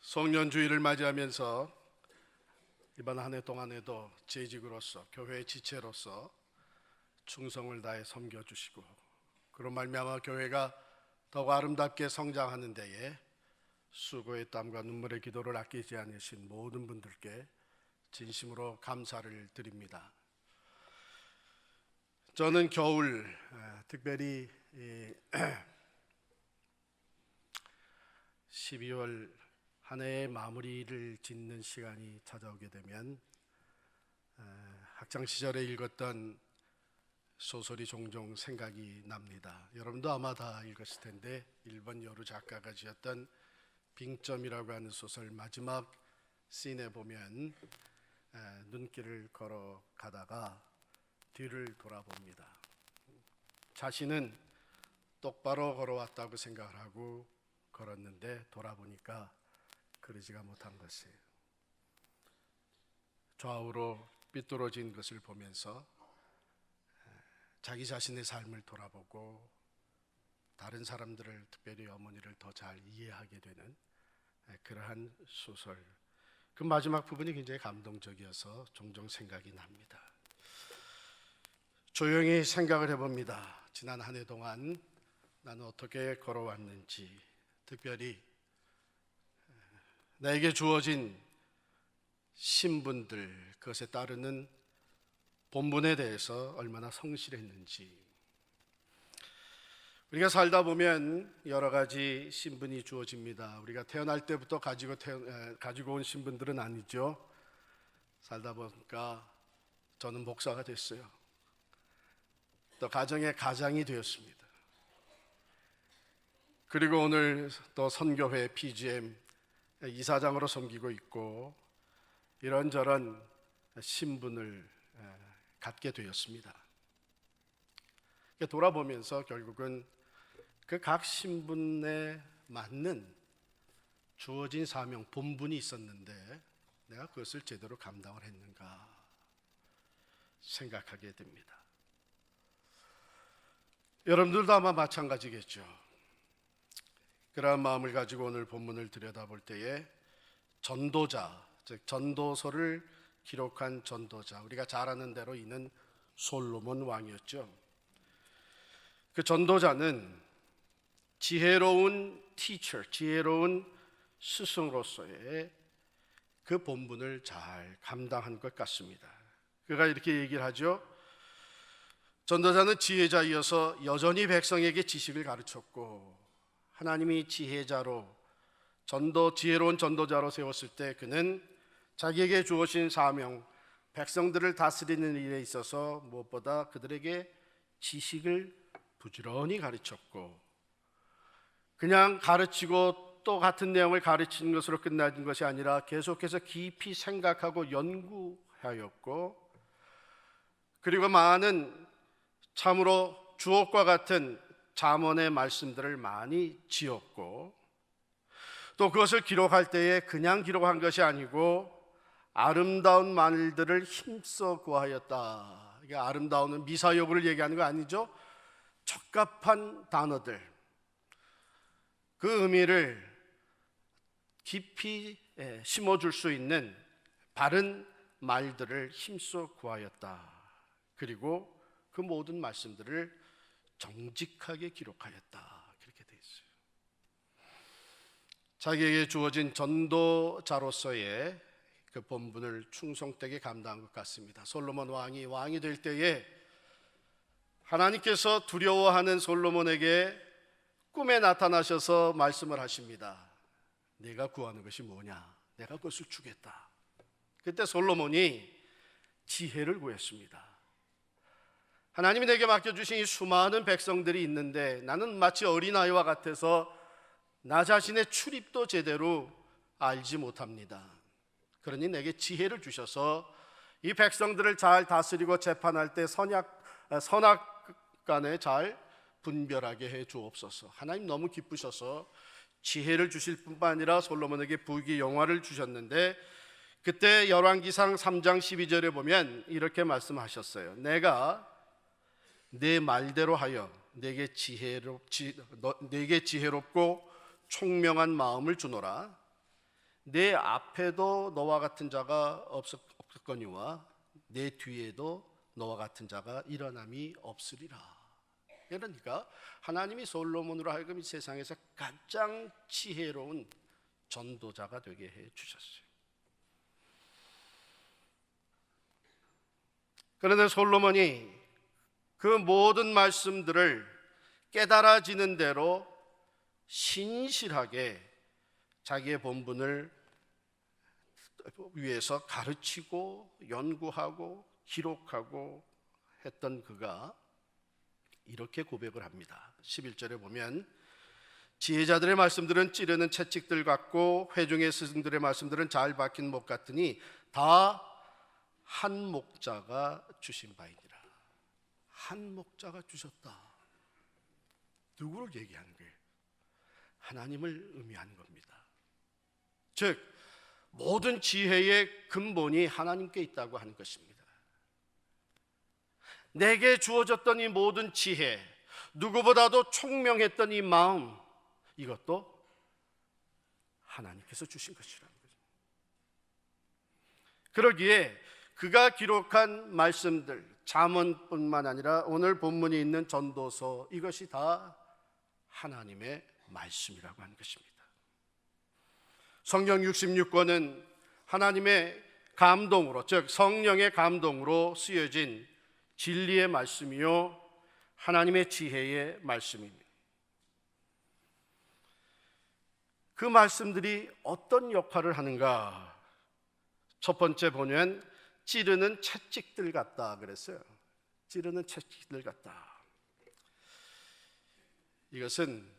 송년주의를 맞이하면서 이번 한 해 동안에도 재직으로서 교회의 지체로서 충성을 다해 섬겨주시고 그런 말미암아 교회가 더욱 아름답게 성장하는 데에 수고의 땀과 눈물의 기도를 아끼지 않으신 모든 분들께 진심으로 감사를 드립니다. 저는 겨울, 특별히 12월 한 해의 마무리를 짓는 시간이 찾아오게 되면 학창시절에 읽었던 소설이 종종 생각이 납니다. 여러분도 아마 다 읽었을 텐데 일본 여루 작가가 지었던 빙점이라고 하는 소설 마지막 씬에 보면 눈길을 걸어가다가 뒤를 돌아봅니다. 자신은 똑바로 걸어왔다고 생각을 하고 걸었는데 돌아보니까 그러지가 못한 것이에요. 좌우로 삐뚤어진 것을 보면서 자기 자신의 삶을 돌아보고 다른 사람들을, 특별히 어머니를 더 잘 이해하게 되는 그러한 소설. 그 마지막 부분이 굉장히 감동적이어서 종종 생각이 납니다. 조용히 생각을 해봅니다. 지난 한 해 동안 나는 어떻게 걸어왔는지, 특별히 나에게 주어진 신분들, 그것에 따르는 본분에 대해서 얼마나 성실했는지. 우리가 살다 보면 여러 가지 신분이 주어집니다. 우리가 태어날 때부터 가지고 온 신분들은 아니죠. 살다 보니까 저는 목사가 됐어요. 또 가정의 가장이 되었습니다. 그리고 오늘 또 선교회 PGM 이사장으로 섬기고 있고 이런저런 신분을 갖게 되었습니다. 돌아보면서 결국은 그 각 신분에 맞는 주어진 사명, 본분이 있었는데 내가 그것을 제대로 감당을 했는가 생각하게 됩니다. 여러분들도 아마 마찬가지겠죠. 그러한 마음을 가지고 오늘 본문을 들여다볼 때에 전도자, 즉 전도서를 기록한 전도자, 우리가 잘 아는 대로 이는 솔로몬 왕이었죠. 그 전도자는 지혜로운 티처, 지혜로운 스승으로서의 그 본분을 잘 감당한 것 같습니다. 그가 이렇게 얘기를 하죠. 전도자는 지혜자이어서 여전히 백성에게 지식을 가르쳤고 하나님이 지혜자로 지혜로운 전도자로 세웠을 때 그는 자기에게 주어진 사명, 백성들을 다스리는 일에 있어서 무엇보다 그들에게 지식을 부지런히 가르쳤고 그냥 가르치고 또 같은 내용을 가르치는 것으로 끝나는 것이 아니라 계속해서 깊이 생각하고 연구하였고 그리고 많은 참으로 주옥과 같은 잠언의 말씀들을 많이 지었고 또 그것을 기록할 때에 그냥 기록한 것이 아니고 아름다운 말들을 힘써 구하였다. 이게 아름다운 미사여구를 얘기하는 거 아니죠? 적합한 단어들, 그 의미를 깊이 심어줄 수 있는 바른 말들을 힘써 구하였다. 그리고 그 모든 말씀들을 정직하게 기록하였다. 그렇게 되어 있어요. 자기에게 주어진 전도자로서의 그 본분을 충성되게 감당한 것 같습니다. 솔로몬 왕이 될 때에 하나님께서 두려워하는 솔로몬에게 꿈에 나타나셔서 말씀을 하십니다. 내가 구하는 것이 뭐냐? 내가 그것을 주겠다. 그때 솔로몬이 지혜를 구했습니다. 하나님이 내게 맡겨주신 이 수많은 백성들이 있는데 나는 마치 어린아이와 같아서 나 자신의 출입도 제대로 알지 못합니다. 그러니 내게 지혜를 주셔서 이 백성들을 잘 다스리고 재판할 때 선악간에 잘 분별하게 해 주옵소서. 하나님 너무 기쁘셔서 지혜를 주실 뿐만 아니라 솔로몬에게 부귀 영화를 주셨는데 그때 열왕기상 3장 12절에 보면 이렇게 말씀하셨어요. 내가 내 말대로 하여 내게 지혜롭고 총명한 마음을 주노라. 내 앞에도 너와 같은 자가 없었거니와 내 뒤에도 너와 같은 자가 일어남이 없으리라. 그러니까 하나님이 솔로몬으로 하여금 이 세상에서 가장 지혜로운 전도자가 되게 해 주셨어요. 그런데 솔로몬이 그 모든 말씀들을 깨달아지는 대로 신실하게 자기의 본분을 위해서 가르치고 연구하고 기록하고 했던 그가 이렇게 고백을 합니다. 11절에 보면 지혜자들의 말씀들은 찌르는 채찍들 같고 회중의 스승들의 말씀들은 잘 박힌 목 같으니 다 한 목자가 주신 바이니라. 한 목자가 주셨다. 누구를 얘기하는 거예요? 하나님을 의미하는 겁니다. 즉 모든 지혜의 근본이 하나님께 있다고 하는 것입니다. 내게 주어졌던 이 모든 지혜, 누구보다도 총명했던 이 마음, 이것도 하나님께서 주신 것이라는 거죠. 그러기에 그가 기록한 말씀들, 잠언뿐만 아니라 오늘 본문이 있는 전도서, 이것이 다 하나님의 말씀이라고 하는 것입니다. 성경 66권은 하나님의 감동으로, 즉 성령의 감동으로 쓰여진 진리의 말씀이요 하나님의 지혜의 말씀입니다. 그 말씀들이 어떤 역할을 하는가? 첫 번째 보면 찌르는 채찍들 같다 그랬어요. 찌르는 채찍들 같다. 이것은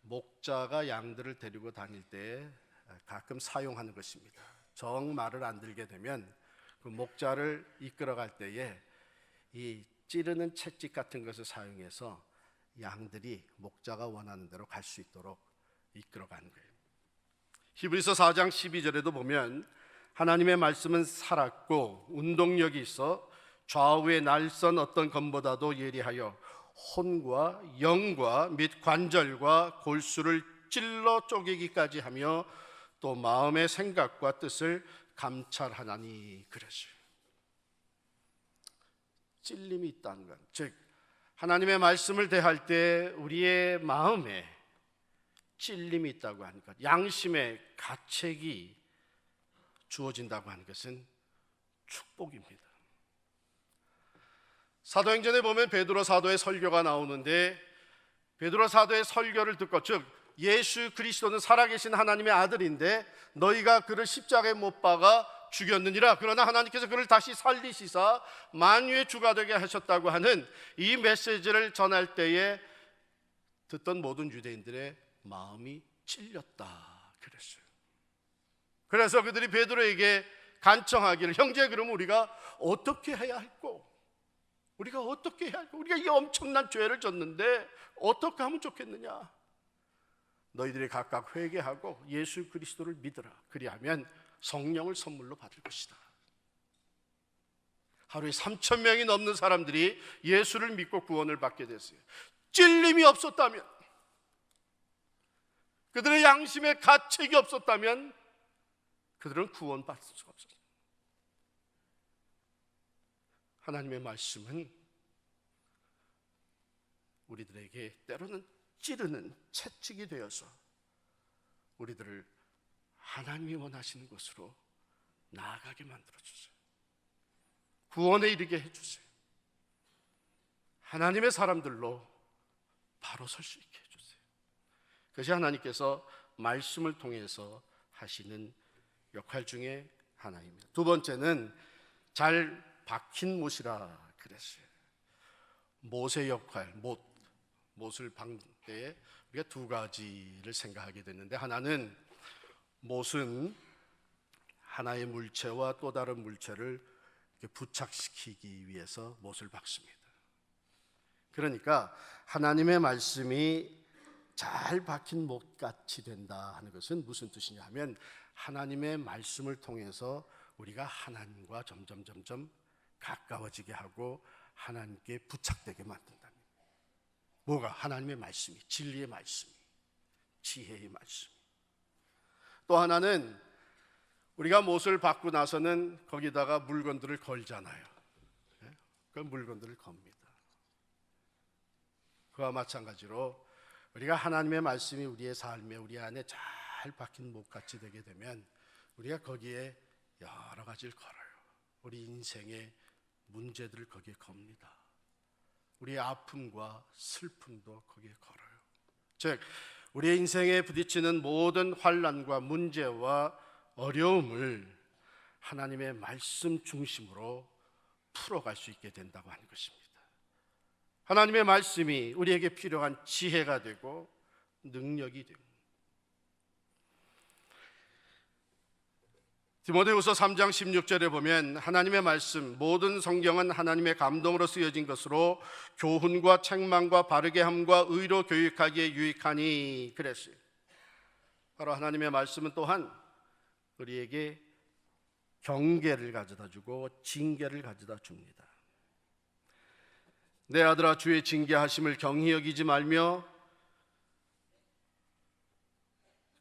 목자가 양들을 데리고 다닐 때 가끔 사용하는 것입니다. 정 말을 안 들게 되면 그 목자를 이끌어갈 때에 이 찌르는 채찍 같은 것을 사용해서 양들이 목자가 원하는 대로 갈 수 있도록 이끌어가는 거예요. 히브리서 4장 12절에도 보면 하나님의 말씀은 살았고 운동력이 있어 좌우의 날선 어떤 검보다도 예리하여 혼과 영과 및 관절과 골수를 찔러 쪼개기까지 하며 또 마음의 생각과 뜻을 감찰하나니 그랬어요. 찔림이 있다는 것, 즉 하나님의 말씀을 대할 때 우리의 마음에 찔림이 있다고 하는 것, 양심의 가책이 주어진다고 하는 것은 축복입니다. 사도행전에 보면 베드로 사도의 설교가 나오는데 베드로 사도의 설교를 듣고, 즉 예수 그리스도는 살아계신 하나님의 아들인데 너희가 그를 십자가에 못 박아 죽였느니라. 그러나 하나님께서 그를 다시 살리시사 만유의 주가 되게 하셨다고 하는 이 메시지를 전할 때에 듣던 모든 유대인들의 마음이 찔렸다 그랬어요. 그래서 그들이 베드로에게 간청하기를, 형제 그러면 우리가 어떻게 해야 할꼬? 우리가 어떻게 해야 할꼬? 우리가 이 엄청난 죄를 졌는데 어떻게 하면 좋겠느냐? 너희들이 각각 회개하고 예수 그리스도를 믿으라. 그리하면 성령을 선물로 받을 것이다. 하루에 3,000명이 넘는 사람들이 예수를 믿고 구원을 받게 됐어요. 찔림이 없었다면, 그들의 양심에 가책이 없었다면 그들은 구원받을 수가 없었어요. 하나님의 말씀은 우리들에게 때로는 찌르는 채찍이 되어서 우리들을 하나님이 원하시는 곳으로 나아가게 만들어주세요. 구원에 이르게 해주세요. 하나님의 사람들로 바로 설 수 있게 해주세요. 그것이 하나님께서 말씀을 통해서 하시는 역할 중에 하나입니다. 두 번째는 잘 박힌 못이라 그랬어요. 못의 역할, 못을 박는 때에 우리가 두 가지를 생각하게 되는데, 하나는 못은 하나의 물체와 또 다른 물체를 부착시키기 위해서 못을 박습니다. 그러니까 하나님의 말씀이 잘 박힌 못같이 된다 하는 것은 무슨 뜻이냐 하면, 하나님의 말씀을 통해서 우리가 하나님과 점점 가까워지게 하고 하나님께 부착되게 만든다. 뭐가? 하나님의 말씀이, 진리의 말씀이, 지혜의 말씀. 또 하나는 우리가 못을 받고 나서는 거기다가 물건들을 걸잖아요. 그 물건들을 겁니다. 그와 마찬가지로 우리가 하나님의 말씀이 우리의 삶에 우리 안에 잘 박힌 못같이 되게 되면 우리가 거기에 여러 가지를 걸어요. 우리 인생의 문제들을 거기에 겁니다. 우리의 아픔과 슬픔도 거기에 걸어요. 즉 우리의 인생에 부딪히는 모든 환난과 문제와 어려움을 하나님의 말씀 중심으로 풀어갈 수 있게 된다고 하는 것입니다. 하나님의 말씀이 우리에게 필요한 지혜가 되고 능력이 되고, 디모데후서 3장 16절에 보면 하나님의 말씀 모든 성경은 하나님의 감동으로 쓰여진 것으로 교훈과 책망과 바르게 함과 의로 교육하기에 유익하니 그랬어요. 바로 하나님의 말씀은 또한 우리에게 경계를 가져다 주고 징계를 가져다 줍니다. 내 아들아 주의 징계하심을 경히 여기지 말며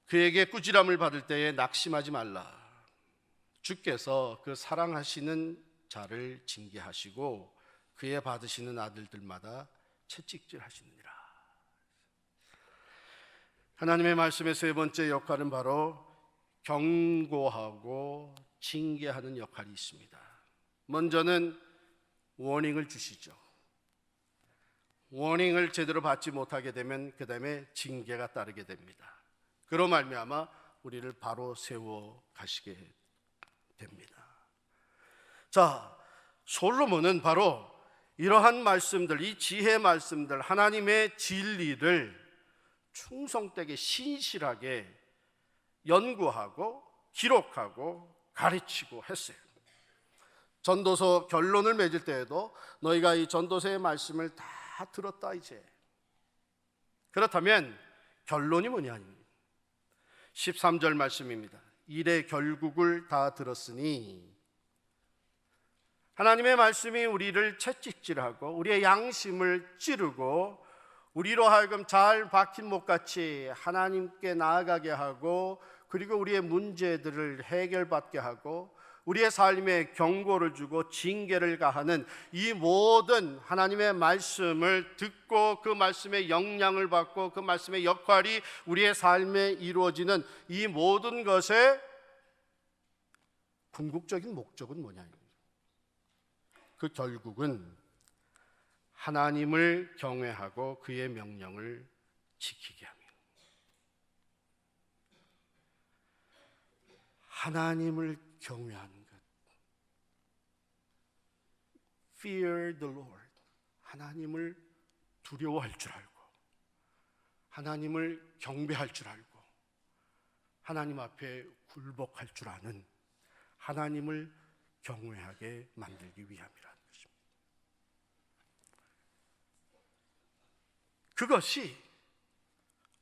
그에게 꾸지람을 받을 때에 낙심하지 말라. 주께서 그 사랑하시는 자를 징계하시고 그의 받으시는 아들들마다 채찍질하시느니라. 하나님의 말씀의 세 번째 역할은 바로 경고하고 징계하는 역할이 있습니다. 먼저는 워닝을 주시죠. 워닝을 제대로 받지 못하게 되면 그 다음에 징계가 따르게 됩니다. 그로 말미암아 우리를 바로 세워 가시게 됩니다. 자, 솔로몬은 바로 이러한 말씀들, 이 지혜 말씀들, 하나님의 진리를 충성되게 신실하게 연구하고 기록하고 가르치고 했어요. 전도서 결론을 맺을 때에도 너희가 이 전도서의 말씀을 다 들었다 이제. 그렇다면 결론이 뭐냐? 13절 말씀입니다. 일의 결국을 다 들었으니, 하나님의 말씀이 우리를 채찍질하고 우리의 양심을 찌르고 우리로 하여금 잘 박힌 못같이 하나님께 나아가게 하고, 그리고 우리의 문제들을 해결받게 하고 우리의 삶에 경고를 주고 징계를 가하는 이 모든 하나님의 말씀을 듣고 그 말씀의 영향을 받고 그 말씀의 역할이 우리의 삶에 이루어지는 이 모든 것의 궁극적인 목적은 뭐냐? 그 결국은 하나님을 경외하고 그의 명령을 지키게 합니다. 하나님을 경외하는 것. Fear the Lord. 하나님을 두려워할 줄 알고, 하나님을 경배할 줄 알고, 하나님 앞에 굴복할 줄 아는 하나님을 경외하게 만들기 위함이라는 것입니다. 그것이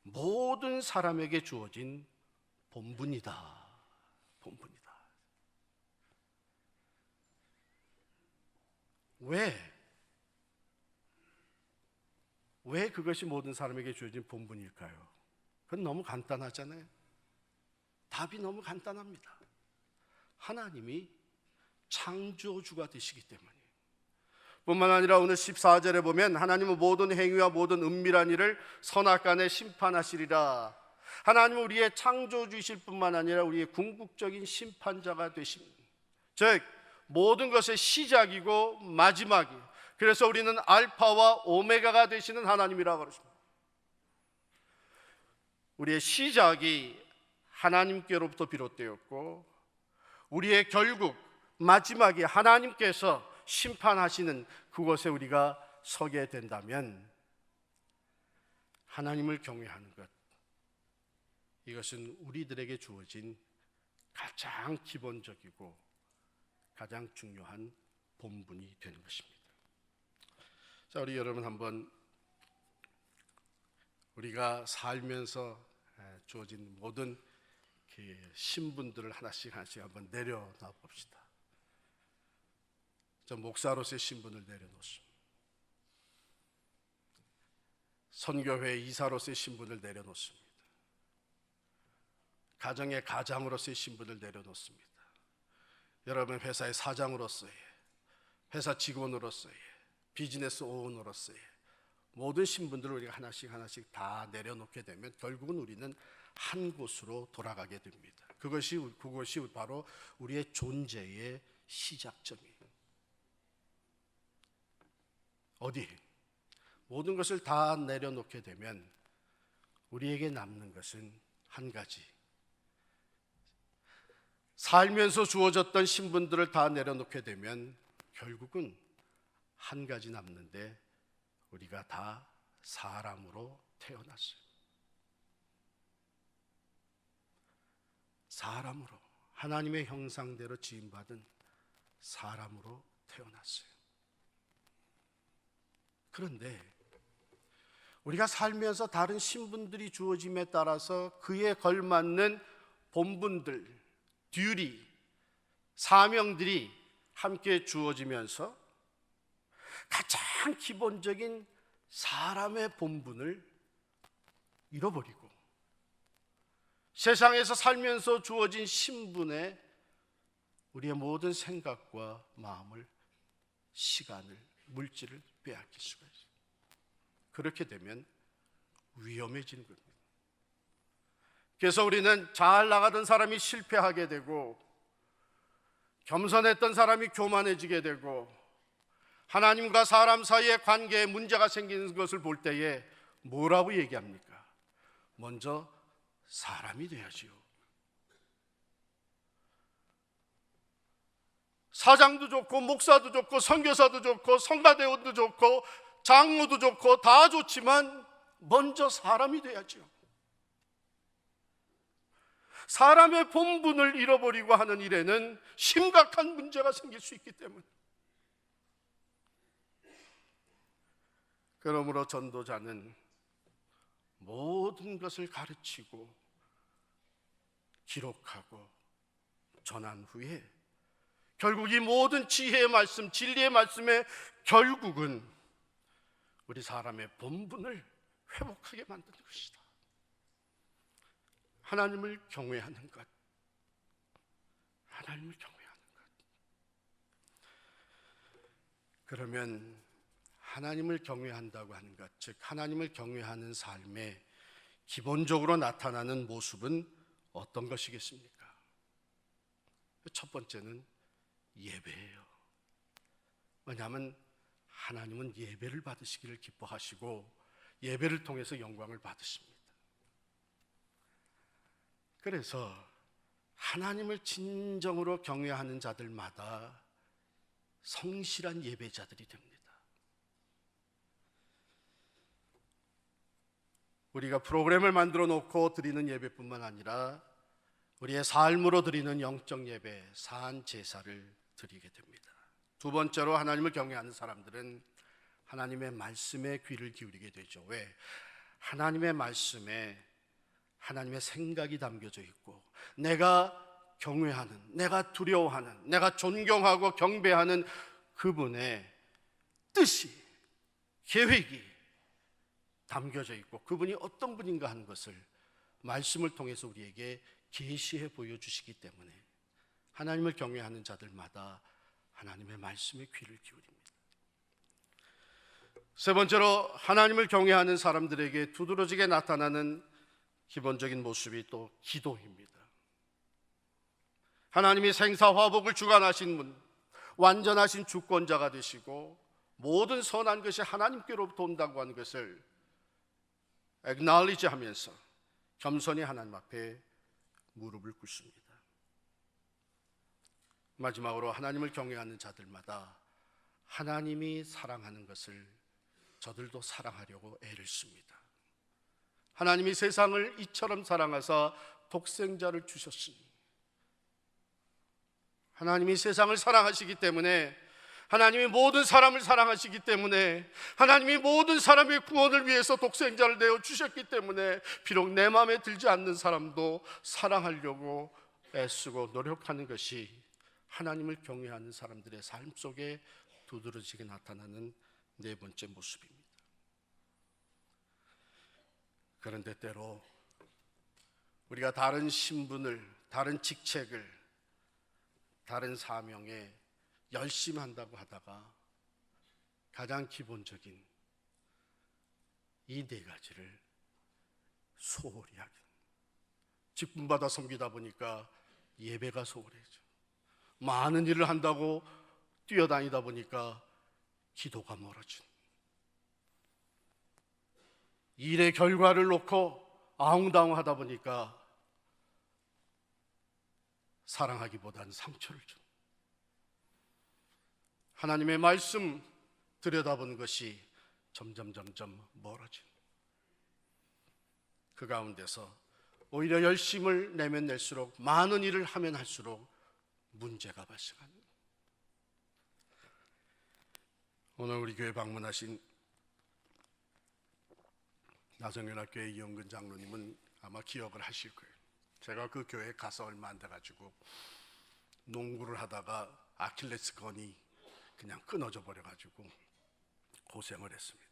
모든 사람에게 주어진 본분이다. 본분이다. 왜 그것이 모든 사람에게 주어진 본분일까요? 그건 너무 간단하잖아요. 답이 너무 간단합니다. 하나님이 창조주가 되시기 때문이에요. 뿐만 아니라 오늘 14절에 보면 하나님은 모든 행위와 모든 은밀한 일을 선악간에 심판하시리라. 하나님은 우리의 창조주이실 뿐만 아니라 우리의 궁극적인 심판자가 되십니다. 즉 모든 것의 시작이고 마지막이, 그래서 우리는 알파와 오메가가 되시는 하나님이라고 그러십니다. 우리의 시작이 하나님께로부터 비롯되었고 우리의 결국 마지막이 하나님께서 심판하시는 그곳에 우리가 서게 된다면 하나님을 경외하는 것, 이것은 우리들에게 주어진 가장 기본적이고 가장 중요한 본분이 되는 것입니다. 자, 우리 여러분 한번 우리가 살면서 주어진 모든 신분들을 하나씩 한번 내려놔 봅시다. 저 목사로서의 신분을 내려놓습니다. 선교회 이사로서의 신분을 내려놓습니다. 가정의 가장으로서의 신분을 내려놓습니다. 여러분 회사의 사장으로서의, 회사 직원으로서의, 비즈니스 오너로서의 모든 신분들을 우리가 하나씩 다 내려놓게 되면 결국은 우리는 한 곳으로 돌아가게 됩니다. 그것이 바로 우리의 존재의 시작점이에요. 어디? 모든 것을 다 내려놓게 되면 우리에게 남는 것은 한 가지. 살면서 주어졌던 신분들을 다 내려놓게 되면 결국은 한 가지 남는데, 우리가 다 사람으로 태어났어요. 사람으로, 하나님의 형상대로 지음받은 사람으로 태어났어요. 그런데 우리가 살면서 다른 신분들이 주어짐에 따라서 그에 걸맞는 본분들, 듀리, 사명들이 함께 주어지면서 가장 기본적인 사람의 본분을 잃어버리고 세상에서 살면서 주어진 신분에 우리의 모든 생각과 마음을, 시간을, 물질을 빼앗길 수가 있어요. 그렇게 되면 위험해지는 겁니다. 그래서 우리는 잘 나가던 사람이 실패하게 되고, 겸손했던 사람이 교만해지게 되고, 하나님과 사람 사이의 관계에 문제가 생기는 것을 볼 때에 뭐라고 얘기합니까? 먼저 사람이 돼야지요. 사장도 좋고 목사도 좋고 선교사도 좋고 성가대원도 좋고 장로도 좋고 다 좋지만 먼저 사람이 돼야지요. 사람의 본분을 잃어버리고 하는 일에는 심각한 문제가 생길 수 있기 때문에, 그러므로 전도자는 모든 것을 가르치고 기록하고 전한 후에 결국 이 모든 지혜의 말씀, 진리의 말씀의 결국은 우리 사람의 본분을 회복하게 만드는 것이다. 하나님을 경외하는 것, 하나님을 경외하는 것. 그러면 하나님을 경외한다고 하는 것, 즉 하나님을 경외하는 삶에 기본적으로 나타나는 모습은 어떤 것이겠습니까? 첫 번째는 예배예요. 왜냐하면 하나님은 예배를 받으시기를 기뻐하시고 예배를 통해서 영광을 받으십니다. 그래서 하나님을 진정으로 경외하는 자들마다 성실한 예배자들이 됩니다. 우리가 프로그램을 만들어 놓고 드리는 예배뿐만 아니라 우리의 삶으로 드리는 영적 예배, 산 제사를 드리게 됩니다. 두 번째로 하나님을 경외하는 사람들은 하나님의 말씀에 귀를 기울이게 되죠. 왜? 하나님의 말씀에 하나님의 생각이 담겨져 있고, 내가 경외하는, 내가 두려워하는, 내가 존경하고 경배하는 그분의 뜻이, 계획이 담겨져 있고, 그분이 어떤 분인가 하는 것을 말씀을 통해서 우리에게 계시해 보여주시기 때문에 하나님을 경외하는 자들마다 하나님의 말씀에 귀를 기울입니다. 세 번째로 하나님을 경외하는 사람들에게 두드러지게 나타나는 기본적인 모습이 또 기도입니다. 하나님이 생사화복을 주관하신 분, 완전하신 주권자가 되시고 모든 선한 것이 하나님께로부터 온다고 하는 것을 acknowledge 하면서 겸손히 하나님 앞에 무릎을 꿇습니다. 마지막으로 하나님을 경외하는 자들마다 하나님이 사랑하는 것을 저들도 사랑하려고 애를 씁니다. 하나님이 세상을 이처럼 사랑하사 독생자를 주셨으니, 하나님이 세상을 사랑하시기 때문에, 하나님이 모든 사람을 사랑하시기 때문에, 하나님이 모든 사람의 구원을 위해서 독생자를 내어 주셨기 때문에 비록 내 마음에 들지 않는 사람도 사랑하려고 애쓰고 노력하는 것이 하나님을 경외하는 사람들의 삶 속에 두드러지게 나타나는 네 번째 모습입니다. 그런데 때로 우리가 다른 신분을, 다른 직책을, 다른 사명에 열심히 한다고 하다가 가장 기본적인 이 네 가지를 소홀히 하게. 직분받아 섬기다 보니까 예배가 소홀해져. 많은 일을 한다고 뛰어다니다 보니까 기도가 멀어진. 일의 결과를 놓고 아웅다웅하다 보니까 사랑하기보다는 상처를 준. 하나님의 말씀 들여다보는 것이 점점 멀어진. 그 가운데서 오히려 열심을 내면 낼수록, 많은 일을 하면 할수록 문제가 발생합니다. 오늘 우리 교회 방문하신 나성연합교회 이영근 장로님은 아마 기억을 하실 거예요. 제가 그 교회에 가서 얼마 안 돼가지고 농구를 하다가 아킬레스건이 그냥 끊어져 버려가지고 고생을 했습니다.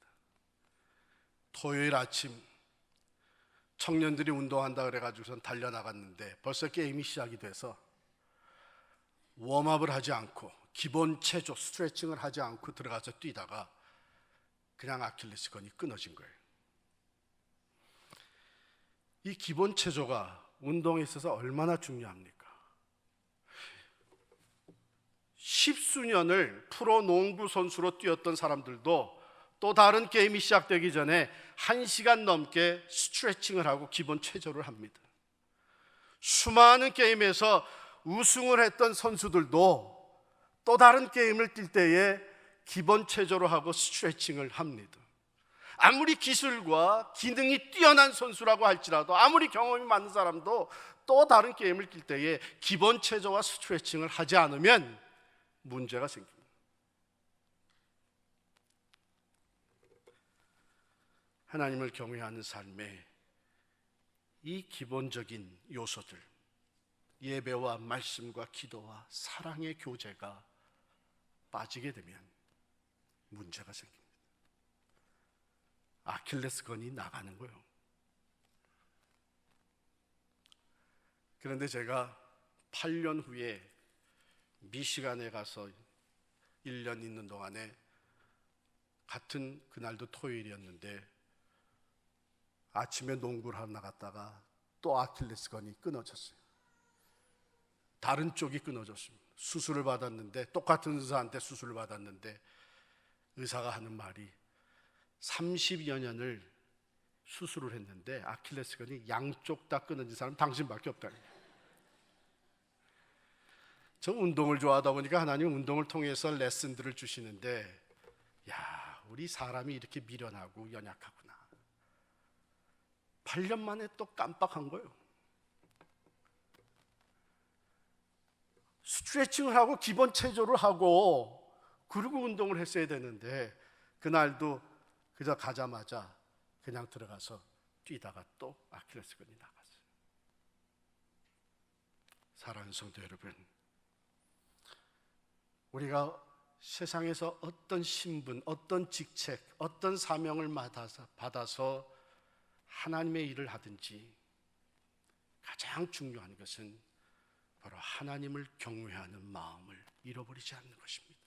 토요일 아침 청년들이 운동한다 그래가지고선 달려나갔는데 벌써 게임이 시작이 돼서 웜업을 하지 않고 기본 체조 스트레칭을 하지 않고 들어가서 뛰다가 그냥 아킬레스건이 끊어진 거예요. 이 기본 체조가 운동에 있어서 얼마나 중요합니까? 십수년을 프로 농구 선수로 뛰었던 사람들도 또 다른 게임이 시작되기 전에 1시간 넘게 스트레칭을 하고 기본 체조를 합니다. 수많은 게임에서 우승을 했던 선수들도 또 다른 게임을 뛸 때에 기본 체조를 하고 스트레칭을 합니다. 아무리 기술과 기능이 뛰어난 선수라고 할지라도, 아무리 경험이 많은 사람도 또 다른 게임을 뛸 때에 기본 체조와 스트레칭을 하지 않으면 문제가 생깁니다. 하나님을 경외하는 삶에 이 기본적인 요소들, 예배와 말씀과 기도와 사랑의 교제가 빠지게 되면 문제가 생깁니다. 아킬레스건이 나가는 거예요. 그런데 제가 8년 후에 미시간에 가서 1년 있는 동안에 같은 그날도 토요일이었는데 아침에 농구를 하러 나갔다가 또 아킬레스건이 끊어졌어요. 다른 쪽이 끊어졌습니다. 수술을 받았는데, 똑같은 의사한테 수술을 받았는데 의사가 하는 말이 30여 년을 수술을 했는데 아킬레스건이 양쪽 다 끊어진 사람 당신밖에 없다. 저 운동을 좋아하다 보니까 하나님 운동을 통해서 레슨들을 주시는데, 야, 우리 사람이 이렇게 미련하고 연약하구나. 8년 만에 또 깜빡한 거예요. 스트레칭을 하고 기본 체조를 하고 그리고 운동을 했어야 되는데 그날도 그저 가자마자 그냥 들어가서 뛰다가 또 아킬레스건이 나갔어요. 사랑하는 성도 여러분, 우리가 세상에서 어떤 신분, 어떤 직책, 어떤 사명을 받아서 하나님의 일을 하든지 가장 중요한 것은 바로 하나님을 경외하는 마음을 잃어버리지 않는 것입니다.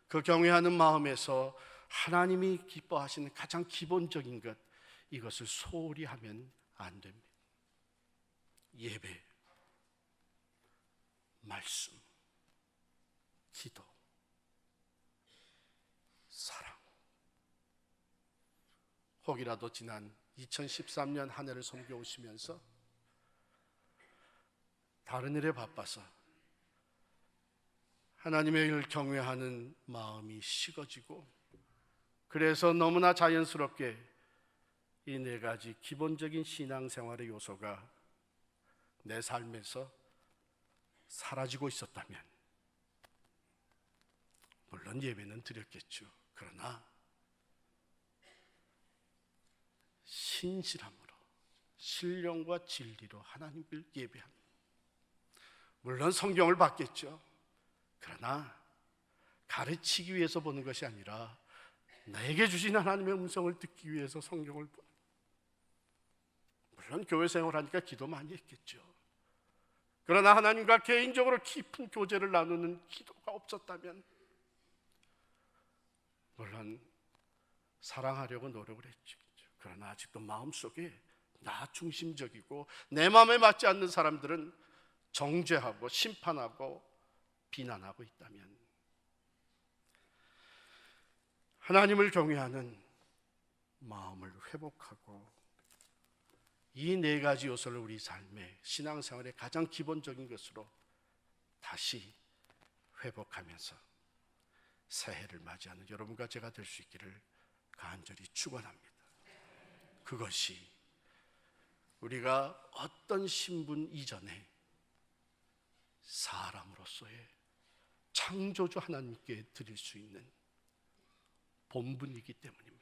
그 경외하는 마음에서 하나님이 기뻐하시는 가장 기본적인 것, 이것을 소홀히 하면 안 됩니다. 예배, 말씀, 기도, 사랑. 혹이라도 지난 2013년 한 해를 섬겨오시면서 다른 일에 바빠서 하나님의 일을 경외하는 마음이 식어지고, 그래서 너무나 자연스럽게 이 네 가지 기본적인 신앙생활의 요소가 내 삶에서 사라지고 있었다면, 물론 예배는 드렸겠죠. 그러나 신실함으로, 신령과 진리로 하나님을 예배합니다. 물론 성경을 봤겠죠. 그러나 가르치기 위해서 보는 것이 아니라 나에게 주신 하나님의 음성을 듣기 위해서 성경을 봅니다. 물론 교회 생활하니까 기도 많이 했겠죠. 그러나 하나님과 개인적으로 깊은 교제를 나누는 기도가 없었다면 물론 사랑하려고 노력을 했죠. 그러나 아직도 마음속에 나 중심적이고 내 마음에 맞지 않는 사람들은 정죄하고 심판하고 비난하고 있다면 하나님을 경외하는 마음을 회복하고 이 네 가지 요소를 우리 삶의 신앙생활의 가장 기본적인 것으로 다시 회복하면서 새해를 맞이하는 여러분과 제가 될 수 있기를 간절히 축원합니다. 그것이 우리가 어떤 신분 이전에 사람으로서의 창조주 하나님께 드릴 수 있는 본분이기 때문입니다.